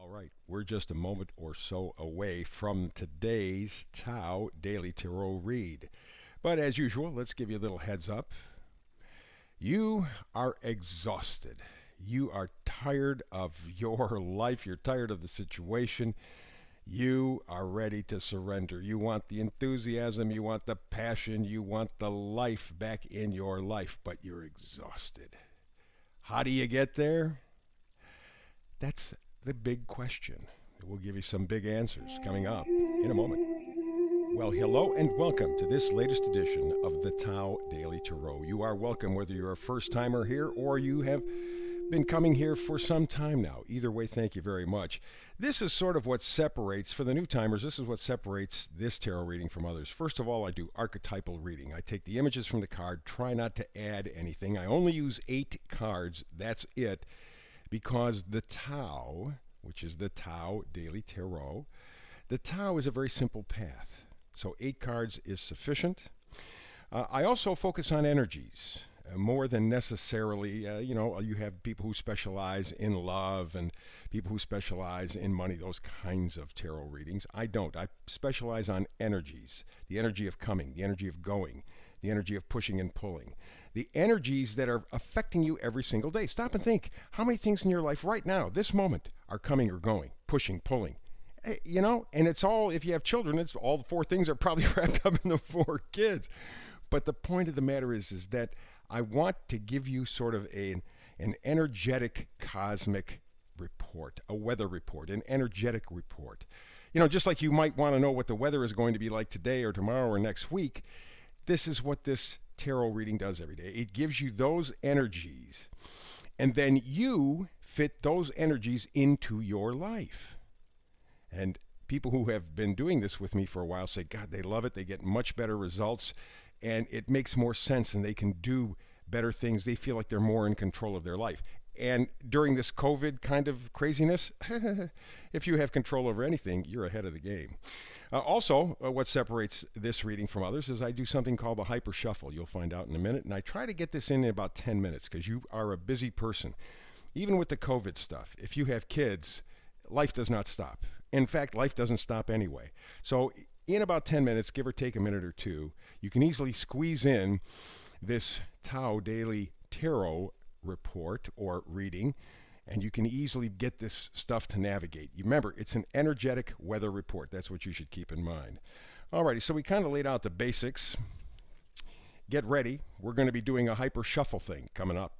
All right, we're just a moment or so away from today's Tao Daily Tarot read. But as usual, let's give you a little heads up. You are exhausted. You are tired of your life. You're tired of the situation. You are ready to surrender. You want the enthusiasm. You want the passion. You want the life back in your life, but you're exhausted. How do you get there? That's the big question. We'll give you some big answers coming up in a moment. Well, hello and welcome to this latest edition of the Tao Daily Tarot. You are welcome whether you're a first timer here or you have been coming here for some time now. Either way, thank you very much. This is sort of what separates, for the new timers, this is what separates this tarot reading from others. First of all, I do archetypal reading. I take the images from the card, try not to add anything. I only use 8 cards, that's it, because the Tao, which is the Tao Daily Tarot, the Tao is a very simple path. So 8 cards is sufficient. I also focus on energies more than necessarily, you have people who specialize in love and people who specialize in money, those kinds of tarot readings. I don't. I specialize on energies, the energy of coming, the energy of going, the energy of pushing and pulling, the energies that are affecting you every single day. Stop and think, how many things in your life right now, this moment, are coming or going, pushing, pulling? And it's all, if you have children, it's all the 4 things are probably wrapped up in the 4 kids. But the point of the matter is that I want to give you sort of an energetic cosmic report, a weather report, an energetic report. Just like you might want to know what the weather is going to be like today or tomorrow or next week, this is what this tarot reading does every day. It gives you those energies, and then you fit those energies into your life. And people who have been doing this with me for a while say, God, they love it. They get much better results, and it makes more sense, and they can do better things. They feel like they're more in control of their life. And during this COVID kind of craziness, if you have control over anything, you're ahead of the game. Also, what separates this reading from others is I do something called the hyper shuffle. You'll find out in a minute. And I try to get this in about 10 minutes because you are a busy person. Even with the COVID stuff, if you have kids, life does not stop. In fact, life doesn't stop anyway. So in about 10 minutes, give or take a minute or two, you can easily squeeze in this Tao Daily Tarot report or reading, and you can easily get this stuff to navigate. You remember, it's an energetic weather report. That's what you should keep in mind. Alrighty, so we kind of laid out the basics. Get ready. We're going to be doing a hyper shuffle thing coming up.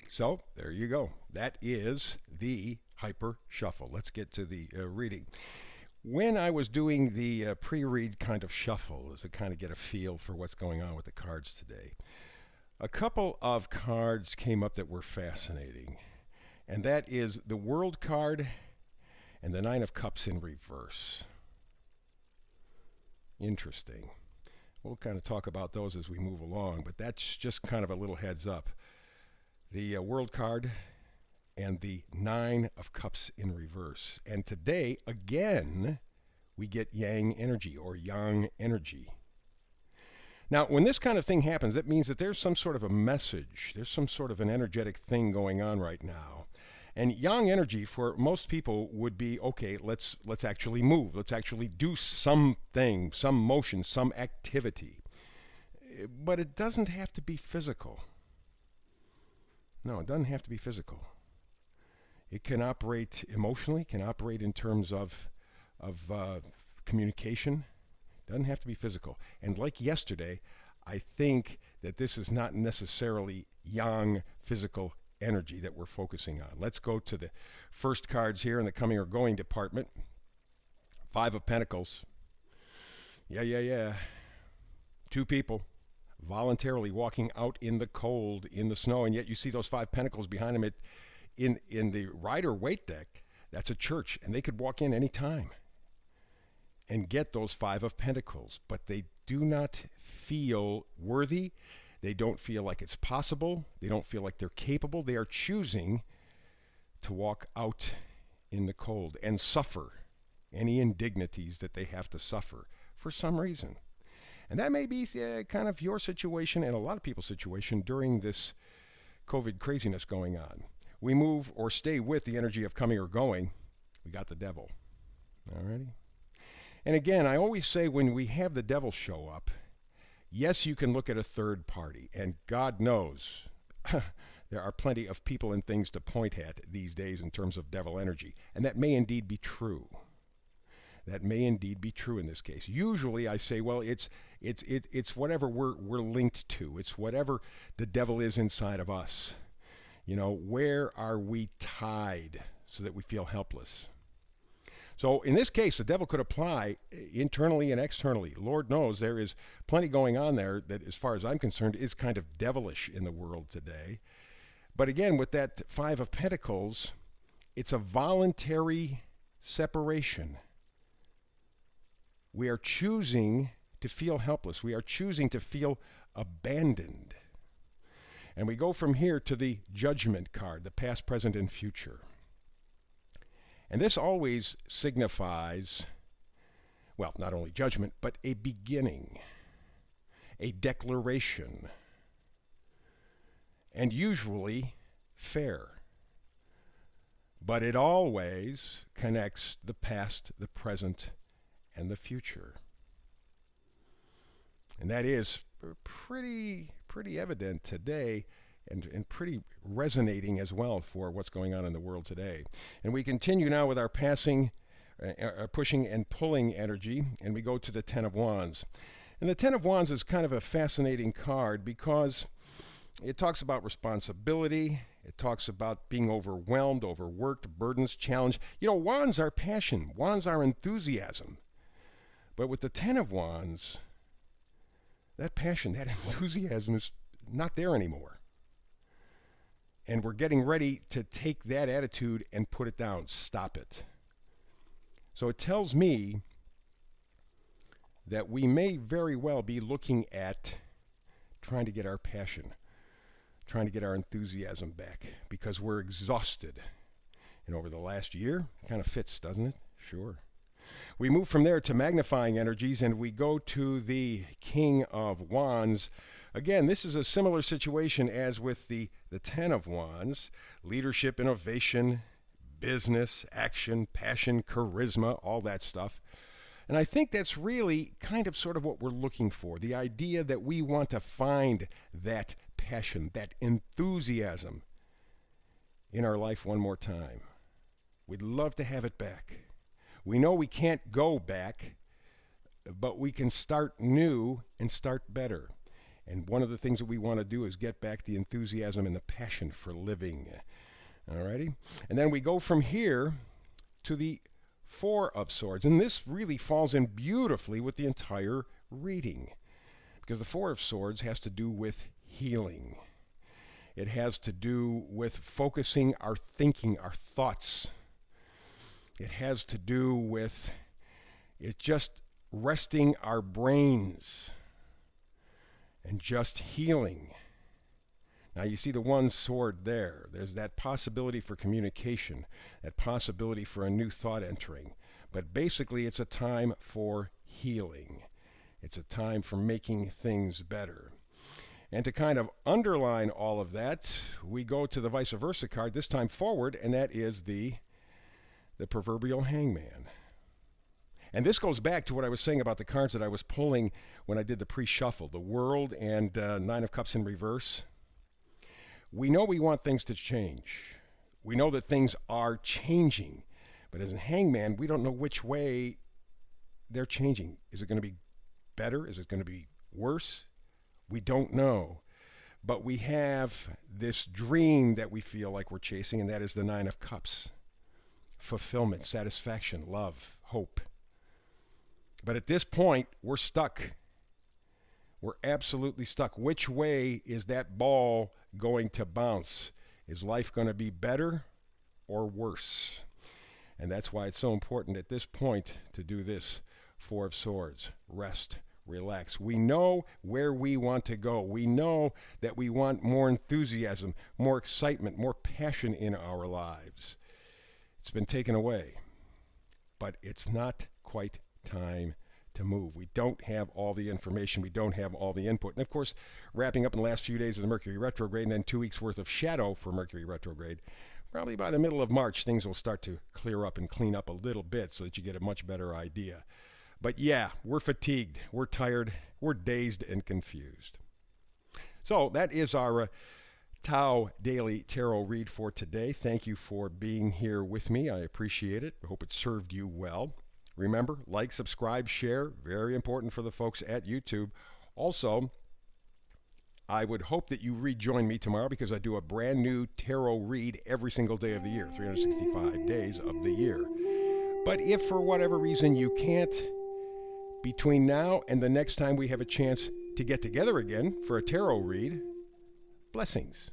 So there you go. That is the hyper shuffle. Let's get to the reading. When I was doing the pre-read kind of shuffle, to kind of get a feel for what's going on with the cards today, a couple of cards came up that were fascinating. And that is the World card and the 9 of Cups in reverse. Interesting. We'll kind of talk about those as we move along, but that's just kind of a little heads up. The World card and the 9 of Cups in reverse. And today, again, we get Yang energy or Yang energy. Now, when this kind of thing happens, that means that there's some sort of a message. There's some sort of an energetic thing going on right now. And Yang energy for most people would be, okay, let's actually move. Let's actually do something, some motion, some activity. But it doesn't have to be physical. No, it doesn't have to be physical. It can operate emotionally, can operate in terms of communication. It doesn't have to be physical. And like yesterday, I think that this is not necessarily yang physical energy that we're focusing on. Let's go to the first cards here in the coming or going department. 5 of Pentacles. Yeah. 2 people voluntarily walking out in the cold, in the snow, and yet you see those 5 pentacles behind them in the Rider-Waite deck. That's a church, and they could walk in any time and get those 5 of Pentacles, but they do not feel worthy. They don't feel like it's possible. They don't feel like they're capable. They are choosing to walk out in the cold and suffer any indignities that they have to suffer for some reason. And that may be kind of your situation and a lot of people's situation during this COVID craziness going on. We move or stay with the energy of coming or going. We got the devil. Alrighty? And again, I always say when we have the devil show up, yes, you can look at a third party, and God knows there are plenty of people and things to point at these days in terms of devil energy, and that may indeed be true. That may indeed be true in this case. Usually I say, well, it's whatever we're linked to. It's whatever the devil is inside of us. You know, where are we tied so that we feel helpless? So in this case, the devil could apply internally and externally. Lord knows there is plenty going on there that, as far as I'm concerned, is kind of devilish in the world today. But again, with that Five of Pentacles, it's a voluntary separation. We are choosing to feel helpless. We are choosing to feel abandoned. And we go from here to the Judgment card, the past, present, and future. And this always signifies, well, not only judgment, but a beginning, a declaration, and usually fair. But it always connects the past, the present, and the future. And that is pretty evident today, and pretty resonating as well for what's going on in the world today. And we continue now with our pushing and pulling energy, and we go to the Ten of Wands. And the Ten of Wands is kind of a fascinating card because it talks about responsibility. It talks about being overwhelmed, overworked, burdens, challenge. You know, wands are passion. Wands are enthusiasm. But with the Ten of Wands, that passion, that enthusiasm is not there anymore. And we're getting ready to take that attitude and put it down. Stop it. So it tells me that we may very well be looking at trying to get our passion, trying to get our enthusiasm back, because we're exhausted. And over the last year, kind of fits, doesn't it? Sure. We move from there to magnifying energies, and we go to the King of Wands. Again, this is a similar situation as with the Ten of Wands. Leadership, innovation, business, action, passion, charisma, all that stuff. And I think that's really kind of sort of what we're looking for. The idea that we want to find that passion, that enthusiasm in our life one more time. We'd love to have it back. We know we can't go back, but we can start new and start better. And one of the things that we want to do is get back the enthusiasm and the passion for living. Alrighty? And then we go from here to the Four of Swords. And this really falls in beautifully with the entire reading. Because the Four of Swords has to do with healing. It has to do with focusing our thinking, our thoughts. It has to do with it just resting our brains and just healing. Now you see the one sword there. There's that possibility for communication, that possibility for a new thought entering. But basically it's a time for healing. It's a time for making things better. And to kind of underline all of that, we go to the vice versa card, this time forward, and that is the proverbial hangman. And this goes back to what I was saying about the cards that I was pulling when I did the pre-shuffle, the World and Nine of Cups in reverse. We know we want things to change. We know that things are changing. But as a hangman, we don't know which way they're changing. Is it going to be better? Is it going to be worse? We don't know. But we have this dream that we feel like we're chasing, and that is the Nine of Cups. Fulfillment, satisfaction, love, hope. But at this point, we're stuck. We're absolutely stuck. Which way is that ball going to bounce? Is life going to be better or worse? And that's why it's so important at this point to do this. Four of Swords. Rest. Relax. We know where we want to go. We know that we want more enthusiasm, more excitement, more passion in our lives. It's been taken away. But it's not quite time to move. We don't have all the information. We don't have all the input. And of course, wrapping up in the last few days of the Mercury retrograde and then 2 weeks worth of shadow for Mercury retrograde, probably by the middle of March, things will start to clear up and clean up a little bit so that you get a much better idea. But yeah, we're fatigued, we're tired, we're dazed and confused. So that is our Tao Daily Tarot read for today. Thank you for being here with me. I appreciate it. I hope it served you well. Remember, like, subscribe, share. Very important for the folks at YouTube. Also, I would hope that you rejoin me tomorrow because I do a brand new tarot read every single day of the year, 365 days of the year. But if for whatever reason you can't, between now and the next time we have a chance to get together again for a tarot read, blessings.